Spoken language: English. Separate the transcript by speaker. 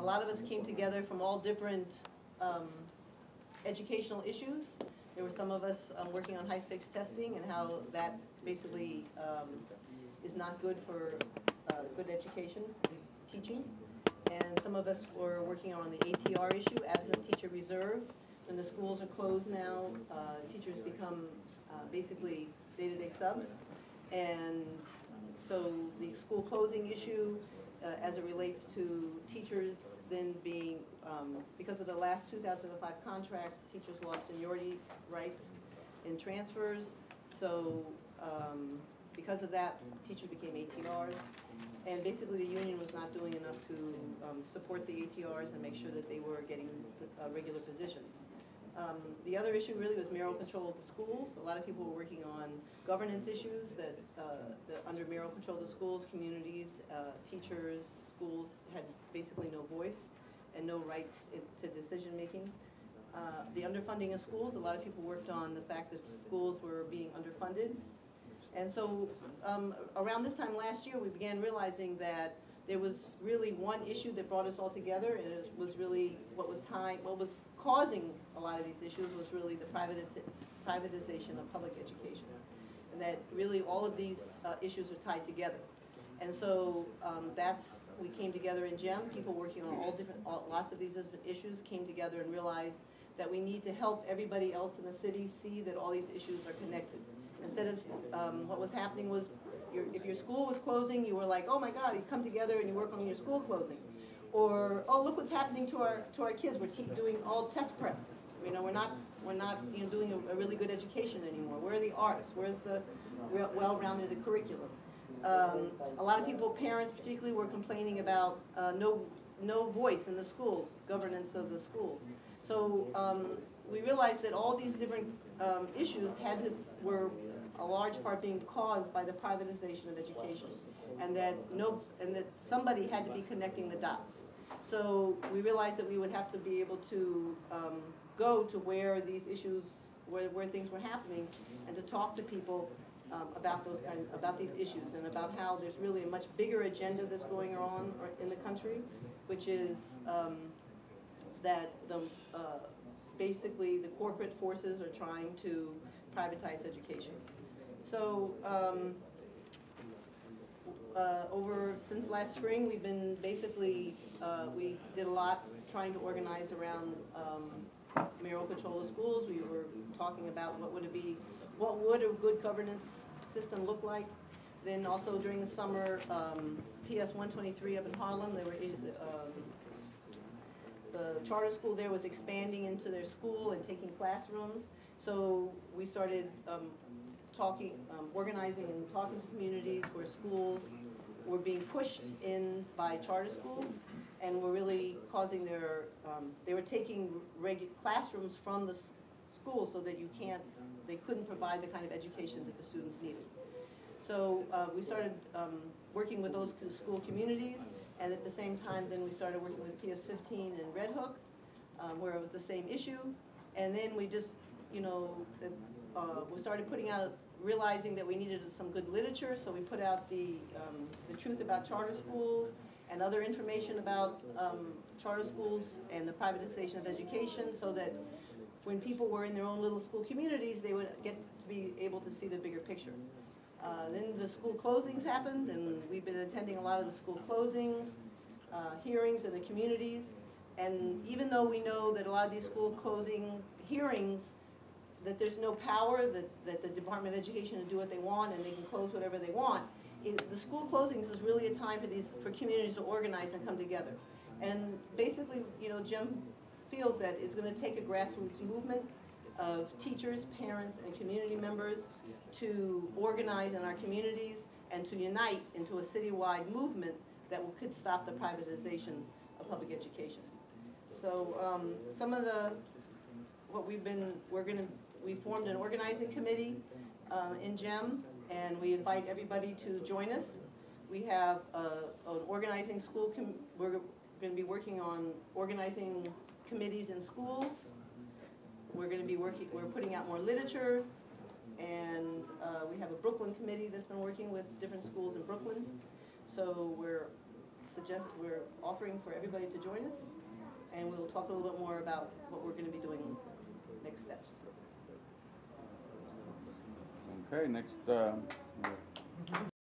Speaker 1: lot of us came together from all different educational issues. There were some of us working on high-stakes testing and how that basically is not good for good education, teaching. And some of us were working on the ATR issue, absent teacher reserve. When the schools are closed now, teachers become basically day-to-day subs. And so the school closing issue, as it relates to teachers then being, because of the last 2005 contract, teachers lost seniority rights in transfers. So because of that, teachers became ATRs. And basically the union was not doing enough to support the ATRs and make sure that they were getting regular positions. The other issue really was mayoral control of the schools. A lot of people were working on governance issues that under mayoral control of the schools, communities, teachers, schools had basically no voice and no right to decision making. The underfunding of schools, a lot of people worked on the fact that schools were being underfunded. And so around this time last year, we began realizing that there was really one issue that brought us all together, and it was really what was causing a lot of these issues was really the privatization of public education. And that really all of these issues are tied together. And so we came together in GEM, people working on lots of these different issues came together and realized that we need to help everybody else in the city see that all these issues are connected. Instead of what was happening was, if your school was closing, you were like, oh my God, you come together and you work on your school closing. Or, oh, look what's happening to our kids. We're doing all test prep. You know, we're not doing a really good education anymore. Where are the arts? Where's the well-rounded curriculum? A lot of people, parents particularly, were complaining about no voice in the schools, governance of the schools. So we realized that all these different issues were a large part being caused by the privatization of education, and that somebody had to be connecting the dots. So we realized that we would have to be able to go to where these issues, where things were happening, and to talk to people about these issues and about how there's really a much bigger agenda that's going on in the country, which is that basically the corporate forces are trying to privatize education. So since last spring, we've been basically, we did a lot trying to organize around mayoral control of schools. We were talking about what would a good governance system look like. Then also during the summer, PS 123 up in Harlem, the charter school there was expanding into their school and taking classrooms. So we started organizing and talking to communities where schools were being pushed in by charter schools, and were really causing they were taking classrooms from the schools so that they couldn't provide the kind of education that the students needed. So we started working with those school communities, and at the same time then we started working with PS 15 in Red Hook, where it was the same issue. And then we just, we started putting out, realizing that we needed some good literature, so we put out the truth about charter schools and other information about charter schools and the privatization of education, so that when people were in their own little school communities, they would get to be able to see the bigger picture. Then the school closings happened, and we've been attending a lot of the school closings, hearings in the communities. And even though we know that a lot of these school closing hearings, that there's no power, that the Department of Education can do what they want and they can close whatever they want, the school closings is really a time for communities to organize and come together. And basically, Jim feels that it's going to take a grassroots movement of teachers, parents, and community members to organize in our communities and to unite into a citywide movement that could stop the privatization of public education. So some of we formed an organizing committee in GEM, and we invite everybody to join us. We have an organizing school, we're going to be working on organizing committees in schools. We're going to be we're putting out more literature, and we have a Brooklyn committee that's been working with different schools in Brooklyn. So we're suggest we're offering for everybody to join us, and we'll talk a little bit more about what we're going to be doing next steps.
Speaker 2: Okay, next